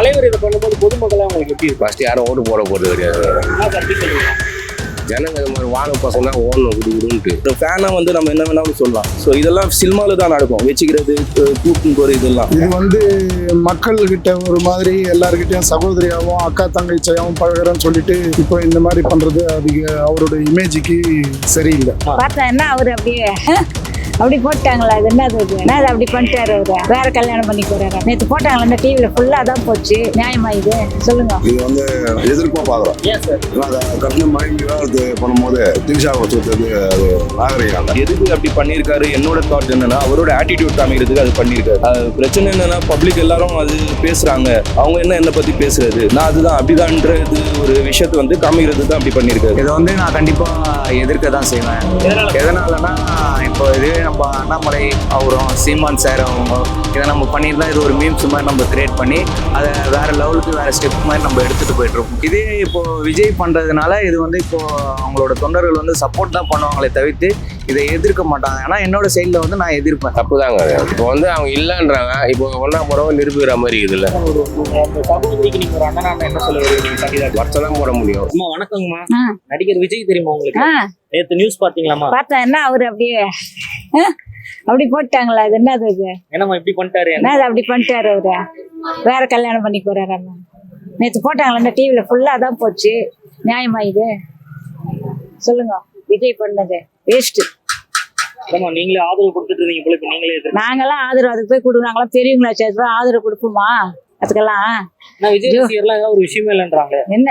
தலைவர் இதை பண்ணும்போது பொதுமக்கள் அவங்களுக்கு எப்படி இருக்கும்? ஃபர்ஸ்ட் யாரும் ஓட்டு போட போறது கிடையாது. ஜனங்க இந்த மாதிரி வாங்க பசங்க தான் ஓடணும் விடுன்ட்டு. ஒரு ஃபேனை வந்து நம்ம என்ன வேணாலும் சொல்லலாம். ஸோ இதெல்லாம் சினிமாவில் தான் நடக்கும், வச்சுக்கிறது கூட்டம் போகிற இதெல்லாம். இது வந்து மக்கள்கிட்ட ஒரு மாதிரி எல்லாருக்கிட்டையும் சகோதரியாகவும் அக்கா தங்கச்சியாகவும் பழகிறேன்னு சொல்லிட்டு இப்போ இந்த மாதிரி பண்றது அதிக அவரோட இமேஜுக்கு சரியில்லை. பார்த்தா என்ன அவரு அப்படியே அப்படி போட்டாங்களா? அது என்ன அது என்ன அது அப்படி பண்ணிட்டாரு அவரு, வேற கல்யாணம் பண்ணி போறாரு. நேற்று போட்டாங்களா இந்த டிவியில ஃபுல்லா தான் போச்சு. நியாயமா இது சொல்லுங்க? இது வந்து எதிர்ப்பா பாக்குறோம். ஏன் சார் அதை கட்டின மயங்கி விவாதத்து பண்ணும்போது திரிஷா வச்சுறது அது நாகரிகம். எதுக்கு அப்படி பண்ணியிருக்காரு? என்னோட தாட் என்னன்னா, அவரோட ஆட்டிடியூட் காமிக்கிறதுக்கு அது பண்ணியிருக்காரு. அது பிரச்சனை என்னன்னா, பப்ளிக் எல்லாரும் அது பேசுறாங்க, அவங்க என்ன பத்தி பேசுறது, நான் அதுதான் அப்படிதான்ன்றது ஒரு விஷயத்தை வந்து காமிக்கிறது தான் அப்படி பண்ணியிருக்காரு. இதை வந்து நான் கண்டிப்பா எதிர்க்க தான் செய்வேன். எதனாலன்னா, இப்போ இதுவே நம்ம அண்ணாமலை அவரும் சீமான் சார் அவங்க இதை நம்ம பண்ணியிருந்தா இது ஒரு மீம்ஸ் மாதிரி நம்ம கிரியேட் பண்ணி அதை வேற லெவலுக்கு வேற ஸ்டெப் மாதிரி நம்ம எடுத்துட்டு போயிட்டு இருக்கோம். இதே இப்போ விஜய் பண்றதுனால இது வந்து இப்போ அவங்களோட தொண்டர்கள் வந்து சப்போர்ட் தான் பண்ணுவாங்களே தவிர்த்து இதை எதிர்க்க மாட்டாங்க. ஏன்னா என்னோட சைட்ல வந்து நான் எதிர்ப்பேன். தப்புதாங்க. இப்போ வந்து அவங்க இல்லைன்றாங்க, இப்போ ஒன்னா போறவங்க நிரூபிக்கிற மாதிரி இருக்குதுல்ல. சகோதரிக்கு நீங்க ஒரு அண்ணனா என்ன சொல்ல வருவீங்க? வருஷம் தான் போட முடியும். அம்மா வணக்கங்கம்மா. நடிகர் விஜய் தெரியுமா உங்களுக்கு? நேத்து நியூஸ் பாத்தீங்களாமா? பார்த்தா என்ன அவரு அப்படியே அப்படி போட்டாங்களா? அது என்ன அது என்னம்மா இப்படி பண்ணிட்டாரு? என்ன அது அப்படி பண்ணிட்டாரு அவரு, வேற கல்யாணம் பண்ணி போறாரு. நேற்று போட்டாங்களா இந்த டிவியில ஃபுல்லா தான் போச்சு. நியாயமா இது சொல்லுங்க? விஜய் பண்ணது வேஸ்ட். நீங்களே ஆதரவு கொடுத்துட்டு இருக்கீங்க போல, இப்ப நீங்களே நாங்கெல்லாம் ஆதரவு அதுக்கு போய் கொடுக்குறோம். நாங்களாம் பெரியவங்களா சேர்த்து ஆதரவு கொடுப்போமா அதுக்கெல்லாம்? விஜய் ரசிகர்லாம் ஏதாவது ஒரு விஷயமே இல்லைன்றாங்க. என்ன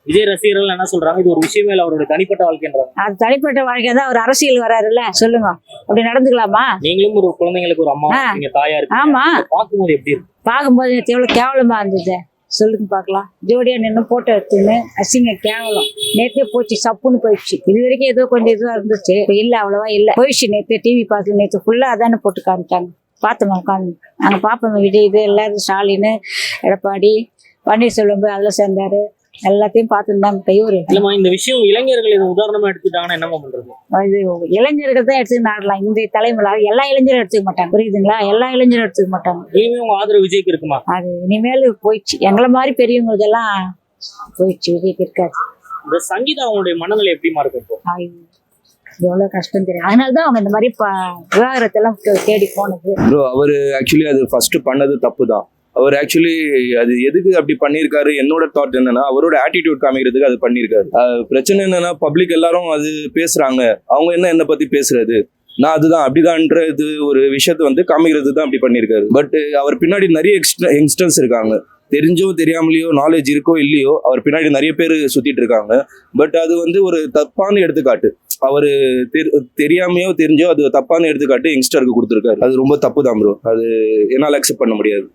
விஜய் ரசிகர்கள் என்ன சொல்றாங்க? இது ஒரு விஷயமே இல்லை, அவருடைய தனிப்பட்ட வாழ்க்கைன்றாங்க. அது தனிப்பட்ட வாழ்க்கை தான். ஒரு அரசியல் வராருல்ல, சொல்லுங்க அப்படி நடந்துக்கலாமா? நீங்களும் ஒரு குழந்தைங்களுக்கு ஒரு அம்மா, நீங்க தாயா இருக்கு. ஆமா, பார்க்கும்போது எப்படி இருக்கு? பார்க்கும்போது எவ்வளவு கேவலமா இருந்தது சொல்லுங்க பார்க்கலாம். ஜோடியா நின்று போட்டோ எடுத்துன்னு அசிங்க கேவலம். நேற்றே போச்சு, சப்புன்னு போயிடுச்சு. இது வரைக்கும் ஏதோ கொஞ்சம் இதுவா இருந்துச்சு, இல்ல அவ்வளவா இல்ல, போயிடுச்சு. நேற்று டிவி பார்த்து நேற்று ஃபுல்லா அதானே போட்டு காமிட்டாங்க. பார்த்தோம் உட்காந்து நாங்கள் பார்ப்போம். விஜய் இது எல்லாரும், ஸ்டாலின், எடப்பாடி, பன்னீர்செல்வம் அதில் சேர்ந்தாரு, எல்லாத்தையும் பார்த்துருந்தாங்க. கையூர் இல்லம்மா, இந்த விஷயம் இளைஞர்கள் இதை உதாரணமா எடுத்துட்டாங்கன்னா என்னமா பண்றது? இது இளைஞர்கள் தான் எடுத்துக்க நாடலாம். இந்த தலைமுறை எல்லா இளைஞரும் எடுத்துக்க மாட்டாங்க, புரியுதுங்களா? எல்லா இளைஞரும் எடுத்துக்க மாட்டாங்க. இனிமே உங்க ஆதரவு விஜய்க்கு இருக்குமா? அது இனிமேல் போயிடுச்சு. எங்களை மாதிரி பெரியவங்க இதெல்லாம் போயிடுச்சு, விஜய்க்கு இருக்காது. இந்த சங்கீதா அவங்களுடைய மனநிலை எப்படிமா இருக்கும்? எவ்வளவு கஷ்டம் தெரியும். அதனாலதான் அவங்க இந்த மாதிரி விவாகரத்தெல்லாம் தேடி போனது. ப்ரோ, அவரு ஆக்சுவலி அது ஃபர்ஸ்ட் பண்ணது தப்பு தான். அவர் ஆக்சுவலி அது எதுக்கு அப்படி பண்ணியிருக்காரு, என்னோட தாட் என்னன்னா, அவரோட ஆட்டிடியூட் காமிக்கிறதுக்கு அது பண்ணியிருக்காரு. பிரச்சனை என்னன்னா, பப்ளிக் எல்லாரும் அது பேசுறாங்க, அவங்க என்ன பத்தி பேசுறது, நான் அதுதான் அப்படிதான்ன்றது ஒரு விஷயத்த வந்து காமிக்கிறது தான் அப்படி பண்ணியிருக்காரு. பட் அவர் பின்னாடி நிறைய யங்ஸ்டர்ஸ் இருக்காங்க, தெரிஞ்சோ தெரியாமலையோ, நாலேஜ் இருக்கோ இல்லையோ, அவர் பின்னாடி நிறைய பேர் சுத்திட்டு இருக்காங்க. பட் அது வந்து ஒரு தப்பான எடுத்துக்காட்டு. அவரு தெரியாமையோ தெரிஞ்சோ அது தப்பான எடுத்துக்காட்டு யங்ஸ்டருக்கு கொடுத்துருக்காரு. அது ரொம்ப தப்பு தான் ப்ரோ, அது என்னால் அக்செப்ட் பண்ண முடியாது.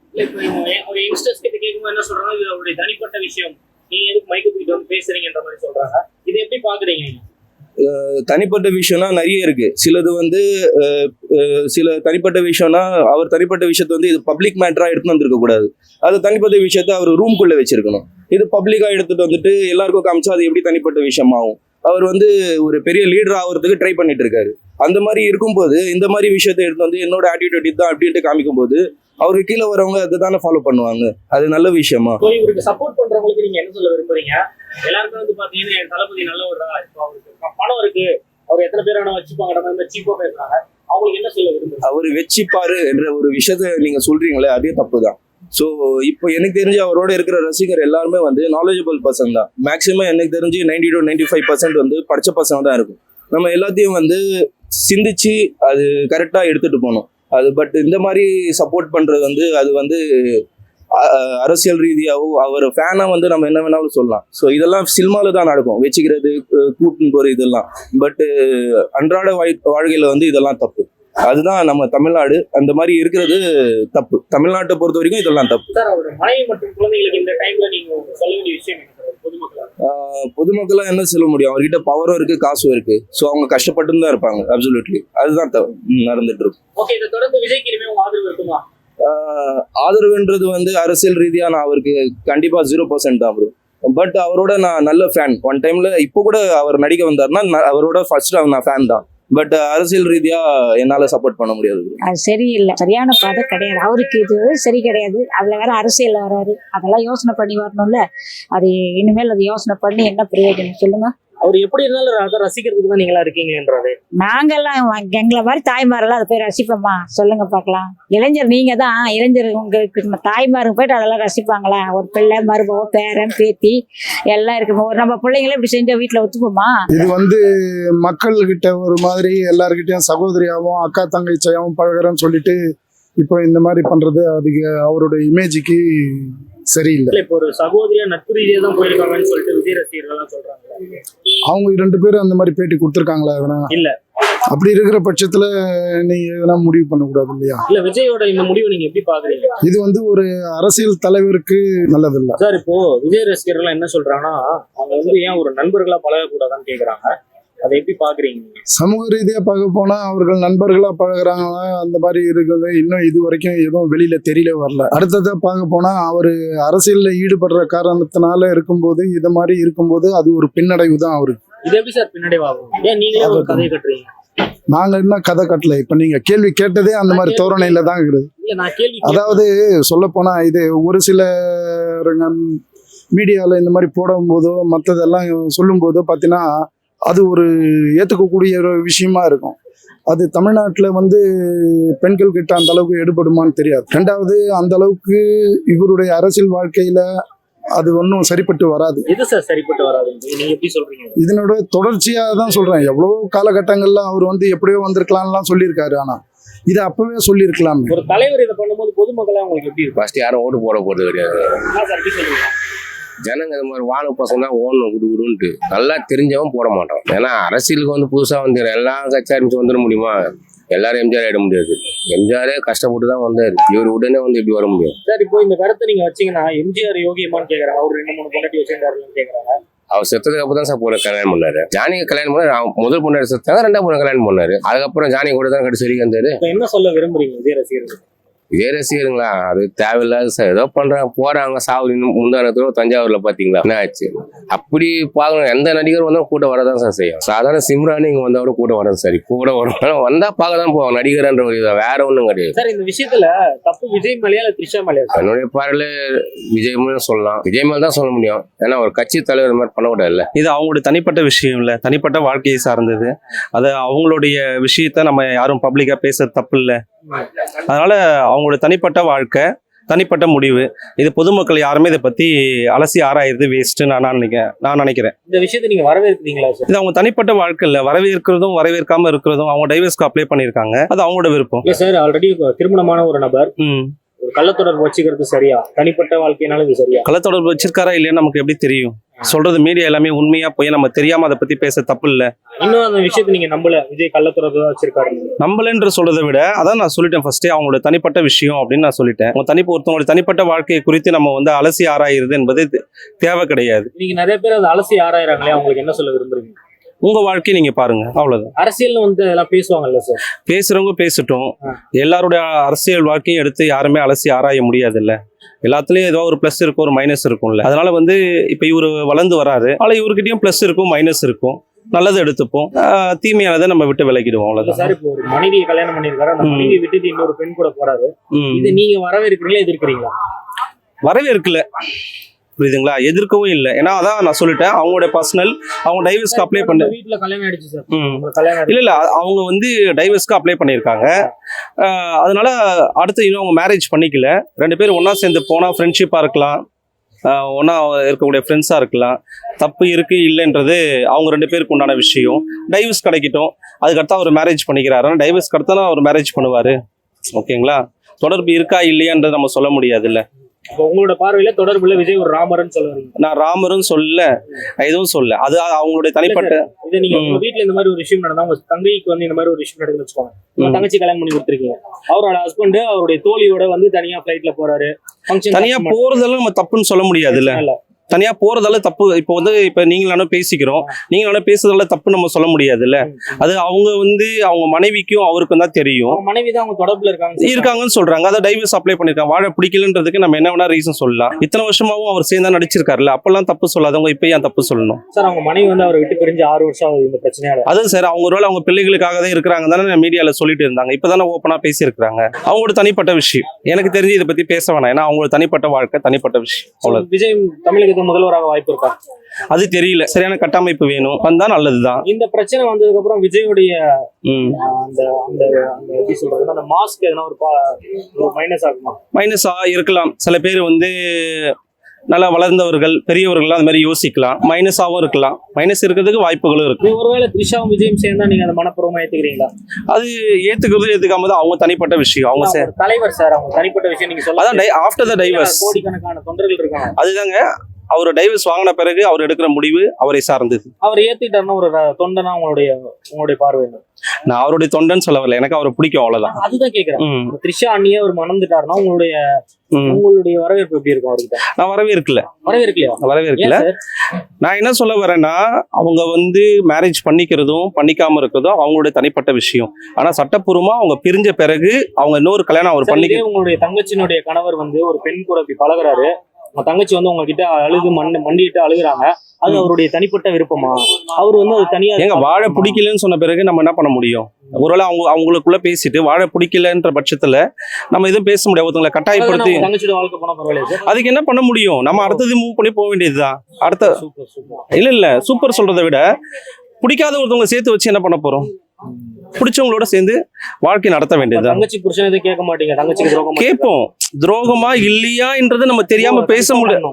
தனிப்பட்ட விஷயம், நீங்க எதுக்கு மைக்கு தூக்கிட்டு வந்து பேசுறீங்கன்ற மாதிரி சொல்றாங்க. இதை எப்படி பாக்குறீங்க? தனிப்பட்ட விஷயம்னா நிறைய இருக்கு. சிலது வந்து சில தனிப்பட்ட விஷயம்னா, அவர் தனிப்பட்ட விஷயத்த வந்து இது பப்ளிக் மேட்டரா எடுத்துட்டு வந்திருக்க கூடாது. அது தனிப்பட்ட விஷயத்த அவர் ரூம்குள்ள வச்சிருக்கணும். இது பப்ளிக்கா எடுத்துட்டு வந்துட்டு எல்லாருக்கும் காமிச்சா அது எப்படி தனிப்பட்ட விஷயமாகும்? அவர் வந்து ஒரு பெரிய லீடர் ஆகிறதுக்கு ட்ரை பண்ணிட்டு இருக்காரு. அந்த மாதிரி இருக்கும்போது இந்த மாதிரி விஷயத்த எடுத்து வந்து என்னோட ஆட்டிடியூட் இதுதான் அப்படின்ட்டு காமிக்கும் போது அவருக்கு கீழே வரவங்க அதுதானே ஃபாலோ பண்ணுவாங்க. அது நல்ல விஷயமா? இவருக்கு சப்போர்ட் பண்றவங்களுக்கு நீங்க என்ன சொல்ல விரும்புறீங்க? எல்லாருமே வந்து பாத்தீங்கன்னா என் தளபதி நல்லவரா, அவருக்கு பணம் இருக்கு, அவர் எத்தனை பேர் வேணா வச்சுப்பாங்க, சீப்பா பேசுறாங்க, அவங்களுக்கு என்ன சொல்ல விரும்புறீங்க? அவர் வச்சுப்பாரு என்ற ஒரு விஷயத்த நீங்க சொல்றீங்களே, அதே தப்பு தான். ஸோ இப்போ எனக்கு தெரிஞ்சு அவரோட இருக்கிற ரசிகர் எல்லாருமே வந்து நாலேஜபிள் பர்சன் தான். மேக்ஸிமம் எனக்கு தெரிஞ்சு 90 to 95% வந்து படித்த பசங்க தான் இருக்கும். நம்ம எல்லாத்தையும் வந்து சிந்திச்சு அது கரெக்டாக எடுத்துகிட்டு போகணும். அது பட் இந்த மாதிரி சப்போர்ட் பண்ணுறது வந்து அது வந்து அரசியல் ரீதியாகவும் அவர் ஃபேனாக வந்து நம்ம என்ன வேணாலும் சொல்லலாம். ஸோ இதெல்லாம் சினிமாவில் தான் நடக்கும், வச்சுக்கிறது, கூட்டின்னு போகிற இதெல்லாம். பட்டு அன்றாட வாழ்க்கையில் வந்து இதெல்லாம் தப்பு. அதுதான் நம்ம தமிழ்நாடு, அந்த மாதிரி இருக்கிறது தப்பு. தமிழ்நாட்டை பொறுத்த வரைக்கும் இதெல்லாம் தப்பு. பொதுமக்களா என்ன சொல்ல முடியும்? அவர்கிட்ட பவரும் இருக்கு, காசும் இருக்கு. ஸோ அவங்க கஷ்டப்பட்டு தான் இருப்பாங்க. அப்சல்யூட்லி அதுதான் நடந்துட்டு இருக்கும். ஆதரவுன்றது வந்து அரசியல் ரீதியா நான் அவருக்கு கண்டிப்பா 0% தான் ப்ரோ. பட் அவரோட நான் நல்ல ஃபேன். ஒன் டைம்ல இப்போ கூட அவர் நடிக்க வந்தாருன்னா அவரோட ஃபர்ஸ்ட் நான் ஃபேன் தான். பட் அரசியல் ரீதியா என்னால சப்போர்ட் பண்ண முடியாது. அது சரியில்லை, சரியான பாதை கிடையாது அவருக்கு. இது சரி கிடையாது. அதுல வேற அரசியல் வராரு. அதெல்லாம் யோசனை பண்ணி வரணும்ல. அது இனிமேல் அது யோசனை பண்ணி என்ன பிரயோஜனம் சொல்லுங்க. அவர் எப்படி இருந்தாலும் அதை ரசிக்கிறதுக்கு தான் நீங்களா இருக்கீங்கன்றது. நாங்கெல்லாம் எங்களை மாதிரி தாய்மாரெல்லாம் அதை போய் ரசிப்போமா சொல்லுங்க பார்க்கலாம். இளைஞர் நீங்க தான் இளைஞர், உங்களுக்கு தாய்மாருக்கு போயிட்டு அதெல்லாம் ரசிப்பாங்களா? ஒரு பிள்ளை, மருமகம், பேரன், பேத்தி எல்லாம் இருக்குமா? ஒரு நம்ம பிள்ளைங்களே இப்படி செஞ்சா வீட்டுல ஒத்துப்போமா? இது மக்கள்கிட்ட ஒரு மாதிரி எல்லார்கிட்டயும் சகோதரியாவும் அக்கா தங்கைச்சையாவும் பழகிறேன்னு சொல்லிட்டு இப்போ இந்த மாதிரி பண்றது அதுக்கு அவரோட இமேஜுக்கு சரியில்லை. இப்போ ஒரு சகோதரியா நட்பு ரீதியா தான் போயிருக்காங்கன்னு சொல்லிட்டு விஜய் ரசிகர்கள் சொல்றாங்க. அவங்க 2 பேரும் அந்த மாதிரி பேட்டி கொடுத்துருக்காங்களா? எதனா இல்ல, அப்படி இருக்கிற பட்சத்துல நீங்க எதனா முடிவு பண்ணக்கூடாது இல்லையா? இல்ல, விஜயோட இந்த முடிவு நீங்க எப்படி பாக்குறீங்க? இது ஒரு அரசியல் தலைவருக்கு நல்லதில்லை சார். இப்போ விஜய் ரசிகர்கள் என்ன சொல்றாங்கன்னா, அவங்க ஏன் ஒரு நண்பர்களா பழகக்கூடாதான்னு கேக்குறாங்க. அதை எப்படி பாக்குறீங்க? சமூக ரீதியா பார்க்க போனா அவர்கள் நண்பர்களா பழகுறாங்களா அந்த மாதிரி இருக்குது. இன்னும் இது வரைக்கும் எதுவும் வெளியில தெரியல வரல. அடுத்ததா பார்க்க போனா அவரு அரசியல்ல ஈடுபடுற காரணத்தினால இருக்கும்போது இது மாதிரி இருக்கும்போது அது ஒரு பின்னடைவு தான் அவருக்கு. இது எப்படி சார் பின்னடைவாகும்? ஏன் நீங்களே ஒரு கதையை கட்டுறீங்க? நாங்க என்ன கதை கட்டல. இப்ப நீங்க கேள்வி கேட்டதே அந்த மாதிரி தோரணையில தான் இருக்குது. இல்ல, நான் கேள்வி அதாவது சொல்ல போனா இது ஒரு சில மீடியால இந்த மாதிரி போடும் போதோ மற்றதெல்லாம் சொல்லும் போதோ பார்த்தீங்கன்னா அது ஒரு ஏற்றுக்கக்கூடிய ஒரு விஷயமா இருக்கும். அது தமிழ்நாட்டில் பெண்கள் கிட்ட அந்த அளவுக்கு எடுபடுமான்னு தெரியாது. 2வது அந்த அளவுக்கு இவருடைய அரசியல் வாழ்க்கையில அது ஒன்றும் சரிப்பட்டு வராது. எது சார் சரிப்பட்டு வராது? நீங்க எப்படி சொல்றீங்க? இதனோட தொடர்ச்சியாக தான் சொல்றேன். எவ்வளோ காலகட்டங்கள்ல அவர் எப்படியோ வந்திருக்கலாம்லாம் சொல்லியிருக்காரு. ஆனா இதை அப்பவே சொல்லியிருக்கலாம். ஒரு தலைவர் இதை பண்ணும்போது பொதுமக்கள் உங்களுக்கு எப்படி இருக்கும்? ஃபர்ஸ்ட் யாரும் ஓட்டு போட போறது கிடையாது. ஜனங்க இந்த மாதிரி வாழ பசங்க தான் ஓடணும் குடுக்குடுன்ட்டு நல்லா தெரிஞ்சவன் போட மாட்டான். ஏன்னா அரசியலுக்கு புதுசா எல்லா கட்சி ஆரம்பிச்சு வந்துட முடியுமா? எல்லாரும் எம்ஜிஆர் ஆயிட முடியாது. எம்ஜிஆரே கஷ்டப்பட்டு தான் வந்தாரு. இவர் உடனே எப்படி வர முடியும்? சார், இப்போ இந்த கருத்தை நீங்க வச்சீங்கன்னா எம்ஜிஆர் யோகியமான்னு கேக்குறாங்க. அவர் 2-3 பொண்டாட்டி வச்சிருக்காருன்னு கேக்குறாங்க. அவர் செத்ததுக்கு அப்புறம் தான் சார் போல கல்யாணம் பண்ணாரு. ஜானிக்கு கல்யாணம் பண்ணாரு. முதல் பொண்ணு செத்தாங்க, 2ஆவது பொண்ணு கல்யாணம் பண்ணாரு. அதுக்கப்புறம் ஜானி கூட தான் கடைசி வரைக்கும் வந்தாரு. என்ன சொல்ல விரும்புறீங்க விஜய் ரசிகர்கள்? விஜய் ரசிகருங்களா, அது தேவையில்லாத சார். ஏதோ பண்றாங்க போறாங்க. சாவு முந்தானத்தோ தஞ்சாவூர்ல பாத்தீங்களா என்ன ஆச்சு? அப்படி பாக்கணும். எந்த நடிகர் வந்தாலும் கூட்டம் வரதான் சார் செய்யும். சாதாரண சிம்ரானி இங்க வந்தா கூட கூட்டம் வரும் சார். கூட வரும். வந்தா பார்க்கதான் போவாங்க நடிகர்ன்ற ஒரு வேற ஒண்ணும் கிடையாது சார். இந்த விஷயத்துல தப்பு விஜய் மேலேயா இல்ல த்ரிஷா மேலேயா? என்னுடைய பார்வையில விஜய் மேல சொல்லலாம். விஜய் மேல தான் சொல்ல முடியும். ஏன்னா ஒரு கட்சி தலைவர் மாதிரி பண்ணக்கூடாது. இது அவங்களுடைய தனிப்பட்ட விஷயம் இல்ல, தனிப்பட்ட வாழ்க்கையை சார்ந்தது. அது அவங்களுடைய விஷயத்த நம்ம யாரும் பப்ளிக்கா பேச தப்பு இல்லை. அதனால அவங்களோட தனிப்பட்ட வாழ்க்கை, தனிப்பட்ட முடிவு. இது பொதுமக்கள் யாருமே இதை பத்தி அலசி ஆராயிறது வேஸ்ட் நான் நினைக்கிறேன். இந்த விஷயத்தை நீங்க வரவேற்கிறீங்களா சார்? இது அவங்க தனிப்பட்ட வாழ்க்கை இல்ல. வரவேற்கிறதும் வரவேற்காம இருக்கிறதும் அவங்க டைவர்ஸ்க்கு அப்ளை பண்ணிருக்காங்க. அது அவங்களோட விருப்பம். சார், ஆல்ரெடி திருமணமான ஒரு நபர் ஒரு கள்ளத்தொடர்பு வச்சுக்கிறது சரியா? தனிப்பட்ட வாழ்க்கையினால இது சரியா? கள்ளத்தொடர்பு வச்சிருக்காரா இல்லையா நமக்கு எப்படி தெரியும்? சொல்றது மீடியா எல்லாமே உண்மையா போய் நம்ம தெரியாம அதை பத்தி பேச தப்பு இல்ல. இன்னும் அந்த விஷயத்தை நீங்க நம்பல விஜய் கள்ளத்தொடர்பு தான் வச்சிருக்காரு நம்பலன்ற சொல்றதை விட அதான் நான் சொல்லிட்டேன் ஃபர்ஸ்டே அவங்களோட தனிப்பட்ட விஷயம் அப்படின்னு நான் சொல்லிட்டேன். ஒருத்தவங்களோட தனிப்பட்ட வாழ்க்கையை குறித்து நம்ம அலசி ஆராயிறது என்பது தேவை கிடையாது. நீங்க நிறைய பேர் அதை அலசி ஆராயிறாங்களே, அவங்களுக்கு என்ன சொல்ல விரும்புறீங்க? உங்க வாழ்க்கையை நீங்க பாருங்க, அவ்வளவுதான். அரசியல் எல்லாம் பேசுவாங்கல்ல சார்? பேசுறவங்க பேசட்டும். எல்லாருடைய அரசியல் வாழ்க்கையும் எடுத்து யாருமே அலசி ஆராய முடியாது இல்ல. எல்லாத்துலயும் ஏதோ ஒரு பிளஸ் இருக்கும், ஒரு மைனஸ் இருக்கும்ல. அதனால இப்ப இவரு வளர்ந்து வராரு. ஆனா இவர்கிட்டயும் பிளஸ் இருக்கும், மைனஸ் இருக்கும். நல்லதை எடுத்துப்போம், தீமையானதை நம்ம விட்டு விலகிடுவோம். அவ்வளவுதான் சார். இப்போ ஒரு மனைவியை கல்யாணம் பண்ணிருக்காரு, அந்த மனைவியை விட்டுட்டு இன்னொரு பெண் கூட போறாரு. இது நீங்க வரவேற்கிறீங்களா எதிர்க்கிறீங்களா? வரவேற்கல, புரியுதுங்களா? எதிர்க்கவும் இல்லை. ஏன்னா அதான் நான் சொல்லிட்டேன், அவங்களோட பர்சனல். அவங்க டைவர்ஸ்க்கு அப்ளை பண்ண வீட்டுல கல்யாணம் ஆயிடுச்சு சார். இல்ல அவங்க டைவர்ஸ்க்கு அப்ளை பண்ணியிருக்காங்க. அதனால அடுத்து இன்னும் அவங்க மேரேஜ் பண்ணிக்கல. 2 பேரும் ஒன்னா சேர்ந்து போனா ஃப்ரெண்ட்ஷிப்பா இருக்கலாம், ஒன்னா இருக்கக்கூடிய ஃப்ரெண்ட்ஸா இருக்கலாம். தப்பு இருக்கு இல்லைன்றது அவங்க 2 பேருக்கு உண்டான விஷயம். டைவர்ஸ் கிடைக்கட்டும், அதுக்கடுத்து அவர் மேரேஜ் பண்ணிக்கிறாரு. டைவர்ஸ்க்கு அடுத்தா அவர் மேரேஜ் பண்ணுவாரு. ஓகேங்களா? தொடர்பு இருக்கா இல்லையான்றது நம்ம சொல்ல முடியாது இல்ல. உங்களோட பார்வையில தொடர்புல விஜய் ஒரு ராமர்னு சொல்லுவீங்க? நான் ராமரும் சொல்ல, எதுவும் சொல்ல. அது அவங்களுடைய தனிப்பட்ட. இதை நீங்க உங்க வீட்டுல இந்த மாதிரி ஒரு விஷயம் நடந்தா, உங்க தங்கைக்கு இந்த மாதிரி ஒரு விஷயம் நடக்குன்னு வச்சுக்கோங்க. உங்க தங்கச்சி கல்யாணம் பண்ணி கொடுத்துருக்கீங்க. அவரோட ஹஸ்பண்ட் அவருடைய தோழியோட தனியா பிளைட்ல போறாரு. தனியா போறதெல்லாம் நம்ம தப்புன்னு சொல்ல முடியாது இல்ல. தனியாக போகிறதால தப்பு. இப்போ நீங்களான பேசிக்கிறோம், நீங்களான பேசுறதால தப்பு நம்ம சொல்ல முடியாதுல்ல. அது அவங்க அவங்க மனைவிக்கும் அவருக்கும் தான் தெரியும். மனைவி தான் அவங்க தொடர்புல இருக்காங்கன்னு சொல்றாங்க. அதை டைவர்ஸ் அப்ளை பண்ணிருக்காங்க. வாழ பிடிக்கலன்றதுக்கு நம்ம என்ன வேணா ரீசன் சொல்லலாம். இத்தனை வருஷமாவும் அவர் சேர்ந்தா நடிச்சிருக்காருல்ல, அப்பெல்லாம் தப்பு சொல்லாதவங்க இப்ப ஏன் தப்பு சொல்லணும் சார்? அவங்க மனைவி அவரை விட்டு பிரிஞ்சு 6 வருஷம் ஆகுது இந்த பிரச்சனையால. அது சார் அவங்க ஒருவேளை அவங்க பிள்ளைகளுக்காக தான் இருக்கிறாங்க தானே மீடியால சொல்லிட்டு இருந்தாங்க. இப்பதானே ஓப்பனா பேசியிருக்காங்க. அவங்களோட தனிப்பட்ட விஷயம் எனக்கு தெரிஞ்சு இதை பத்தி பேச வேணாம். ஏன்னா அவங்களோட தனிப்பட்ட வாழ்க்கை, தனிப்பட்ட விஷயம். அவ்வளவு. விஜய் தமிழகத்துக்கு முதல்வராக வாய்ப்பு இருக்கா? அது தெரியல. சரியான கட்டமைப்பு வேணும், வந்தா நல்லதுதான். இந்த பிரச்சனை வந்ததுக்கு அப்புறம் விஜயோடைய அந்த அந்த எப்படி சொல்றது, அந்த மாஸ்க் எதனா ஒரு மைனஸ் ஆகுமா? மைனஸா இருக்கலாம். சில பேர் நல்லா வளர்ந்தவர்கள், பெரியவர்கள் அந்த மாதிரி யோசிக்கலாம். மைனஸாவும் இருக்கலாம். மைனஸ் இருக்கிறதுக்கு வாய்ப்புகளும் இருக்கு. ஒருவேளை த்ரிஷாவும் விஜயும் சேர்ந்தா நீங்க அந்த மனப்பூர்வமா ஏத்துக்கிறீங்களா? அது ஏத்துக்காம அவங்க தனிப்பட்ட விஷயம். அவங்க தலைவர் சார், அவங்க தனிப்பட்ட விஷயம் நீங்க சொல்ல. அதான் ஆஃப்டர் த டைவர்ஸ் கோடிக்கணக்கான தொண்டர்கள் இருக்காங்க. அதுதாங்க அவர் டைவர்ஸ் வாங்கின பிறகு அவர் எடுக்கிற முடிவு அவரை சார்ந்தது. அவர் ஏத்துக்கிட்டாருன்னா ஒரு தொண்டனா உங்களுடைய பார்வை? நான் அவருடைய தொண்டன் சொல்ல வரல, எனக்கு அவரை பிடிக்கும், அவ்வளவுதான். அதுதான் கேக்குறேன். த்ரிஷா அண்ணியே அவர் மணந்துட்டாருன்னா உங்களுடைய வரவேற்பு எப்படி இருக்கும் அவர்கிட்ட? நான் வரவேற்கல. நான் என்ன சொல்ல வரேன்னா, அவங்க மேரேஜ் பண்ணிக்கிறதும் பண்ணிக்காம இருக்கிறதும் அவங்களுடைய தனிப்பட்ட விஷயம். ஆனா சட்டப்பூர்வமா அவங்க பிரிஞ்ச பிறகு அவங்க இன்னொரு கல்யாணம் அவர் பண்ணிக்க. உங்களுடைய தங்கச்சியினுடைய கணவர் ஒரு பெண் கூட இப்படி பழகுறாரு, உங்க தங்கச்சி உங்ககிட்ட அழுது மண்டிட்டு அழுகுறாங்க, அது அவருடைய தனிப்பட்ட விருப்பமா? அவர் அது தனியா எங்க வாழ பிடிக்கலன்னு சொன்ன பிறகு நம்ம என்ன பண்ண முடியும்? ஒருவேளை அவங்களுக்குள்ள பேசிட்டு வாழ பிடிக்கலன்ற பட்சத்துல நம்ம எதுவும் பேச முடியாது. ஒருத்தவங்களை கட்டாயப்படுத்தி தங்கச்சியோட வாழ்க்கை போனா பரவாயில்ல, அதுக்கு என்ன பண்ண முடியும்? நம்ம அடுத்தது மூவ் பண்ணி போக வேண்டியதுதான். இல்ல சூப்பர் சொல்றதை விட பிடிக்காத ஒருத்தவங்களை சேர்த்து வச்சு என்ன பண்ண போறோம்? பிடிச்சவங்களோட சேர்ந்து வாழ்க்கை நடத்த வேண்டியது. தங்கச்சி புருஷன் கேட்க மாட்டீங்க, தங்கச்சிக்கு துரோகம் கேட்போம். துரோகமா இல்லையான்றது நம்ம தெரியாம பேச முடியும்.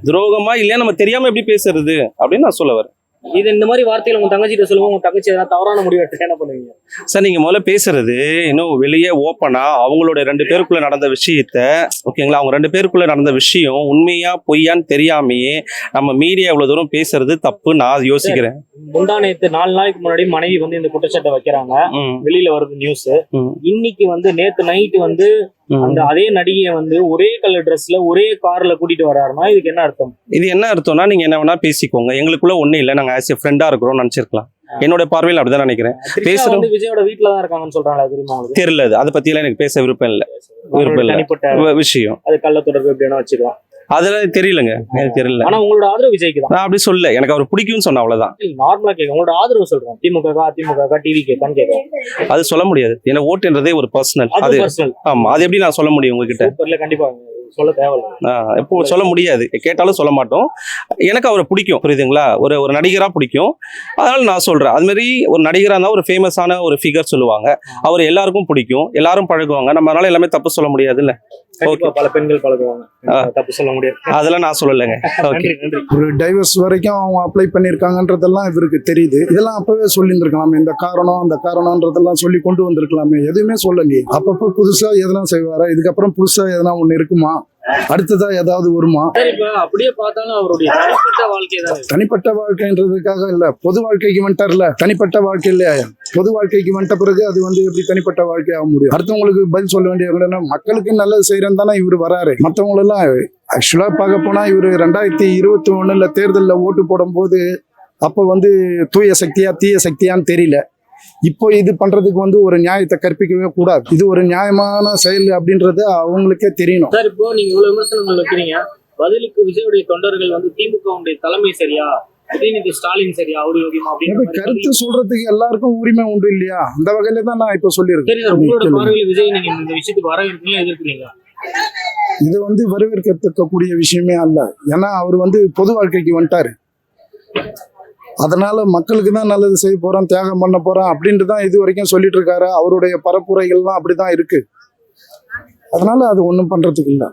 துரோகமா இல்லையா நம்ம தெரியாம எப்படி பேசுறது அப்படின்னு நான் சொல்ல வரேன். இது இந்த மாதிரி வார்த்தைகள் உங்க தங்கச்சிட்ட சொல்லுவோம், உங்க தங்கச்சி எதனா தவறான முடிவு எடுத்து என்ன பண்ணுவீங்க சார்? நீங்க முதல்ல பேசுறது இன்னும் வெளியே ஓப்பனா அவங்களோட 2 பேருக்குள்ள நடந்த விஷயத்த, ஓகேங்களா, அவங்க 2 பேருக்குள்ள நடந்த விஷயம் உண்மையா பொய்யான்னு தெரியாமையே நம்ம மீடியா இவ்வளவு தூரம் பேசுறது தப்பு நான் யோசிக்கிறேன். முந்தானேத்து 4 நாளைக்கு முன்னாடி மனைவி இந்த குற்றச்சாட்டை வைக்கிறாங்க, வெளியில வருது நியூஸ். இன்னைக்கு நேத்து நைட்டு அந்த அதே நடிகையை ஒரே கலர் ட்ரெஸ்ல ஒரே கார்ல கூட்டிட்டு வர்றாருன்னா இதுக்கு என்ன அர்த்தம்? இது என்ன அர்த்தம்னா, நீங்க என்ன வேணா பேசிக்கோங்க, எங்களுக்குள்ள ஒண்ணு இல்ல, நாங்க ஆஸ் எ ஃப்ரெண்டா இருக்கிறோம் நினைச்சிருக்கலாம். என்னோட பார்வையில் அப்படிதான் நினைக்கிறேன். பேசுறோம் விஜயோட வீட்டுல தான் இருக்காங்கன்னு சொல்றாங்க, தெரியுமா? தெரியல, அதை பத்தி எல்லாம் எனக்கு பேச விருப்பம் இல்ல விஷயம். அது கள்ள தொடர்பு எப்படின்னா வச்சுக்கலாம், அதெல்லாம் தெரியலங்க, எனக்கு தெரியல. ஆனா உங்களோட ஆதரவு விஜய்க்கு தான். நான் அப்படி சொல்ல, எனக்கு அவர் பிடிக்கும்னு சொன்ன அவ்வளவுதான். நார்மலா கேட்க உங்களோட ஆதரவு சொல்றேன், அதிமுக டிவி கேட்கான்னு கேட்க. அது சொல்ல முடியாது, ஏன்னா ஓட்டுன்றதே ஒரு பர்சனல். அது ஆமா, அது எப்படி நான் சொல்ல முடியும் உங்ககிட்ட? கண்டிப்பா சொல்ல தேவையில்ல. இப்போ சொல்ல முடியாது, கேட்டாலும் சொல்ல மாட்டோம். எனக்கு அவரை பிடிக்கும், புரியுதுங்களா? ஒரு நடிகரா பிடிக்கும், அதனால நான் சொல்றேன். அது மாதிரி ஒரு நடிகரா இருந்தா ஒரு ஃபேமஸான ஒரு ஃபிகர் சொல்லுவாங்க, அவர் எல்லாருக்கும் பிடிக்கும், எல்லாரும் பழகுவாங்க. நம்ம அதனால எல்லாமே தப்பு சொல்ல முடியாது இல்ல. பல பெண்கள் பழகுவாங்க, தப்பு சொல்ல முடியாது, அதெல்லாம் நான் சொல்லலைங்க. ஒரு டைவர்ஸ் வரைக்கும் அவங்க அப்ளை பண்ணிருக்காங்கன்றதெல்லாம் இவருக்கு தெரியுது. இதெல்லாம் அப்பவே சொல்லியிருந்திருக்கலாமே, இந்த காரணம் அந்த காரணம்ன்றதெல்லாம் சொல்லி கொண்டு வந்திருக்கலாமே. எதுவுமே சொல்லலையே. அப்பப்போ புதுசா எதனா செய்வாரா? இதுக்கப்புறம் புதுசா எதனா ஒண்ணு இருக்குமா? அடுத்ததா ஏதாவது வருமா? அப்படியே பார்த்தாலும் அவருடைய தனிப்பட்ட வாழ்க்கைன்றதுக்காக இல்ல, பொது வாழ்க்கைக்கு வந்துட்டார்ல. தனிப்பட்ட வாழ்க்கை இல்ல, பொது வாழ்க்கைக்கு வந்துட்ட பிறகு அது எப்படி தனிப்பட்ட வாழ்க்கை ஆக முடியும்? அடுத்தவங்களுக்கு பதில் சொல்ல வேண்டிய மக்களுக்கு நல்லது செய்யறேன்னு தானே இவர் வராரு. மற்றவங்களெல்லாம் ஆக்சுவலா பார்க்க போனா இவரு 2021 தேர்தலில் ஓட்டு போடும் போது அப்ப தூய சக்தியா தீய சக்தியான்னு தெரியல. இப்போ இது பண்றதுக்கு ஒரு நியாயத்தை கற்பிக்கவே கூடாது. இது ஒரு நியாயமான செயல் அப்படின்றது அவங்களுக்கே தெரியணும். சார், இப்போ நீங்க இவ்வளவு விமர்சனங்கள் வைக்கிறீங்க, பதிலுக்கு விஜயுடைய தொண்டர்கள் திமுக சரியா, ஸ்டாலின் சரியா, அவரு யோகியமா அப்படின்னு கருத்து சொல்றதுக்கு எல்லாருக்கும் உரிமை உண்டு இல்லையா? அந்த வகையில தான் நான் இப்ப சொல்லியிருக்கேன். உங்களோட பார்வையில் விஜய் நீங்க இந்த விஷயத்துக்கு வரவேற்கிறீங்களா, எதிர்க்கிறீங்களா? இது வரவேற்கத்தக்கக்கூடிய விஷயமே அல்ல. ஏன்னா அவர் பொது வாழ்க்கைக்கு வந்துட்டாரு. அதனால மக்களுக்கு தான் நல்லது செய்ய போறோம், தியாகம் பண்ண போறோம் அப்படின்ட்டு தான் இது வரைக்கும் சொல்லிட்டு இருக்காரு. அவருடைய பரப்புரைகள்லாம் அப்படிதான் இருக்கு. அதனால அது ஒன்றும் பண்றதுக்கு இல்லை.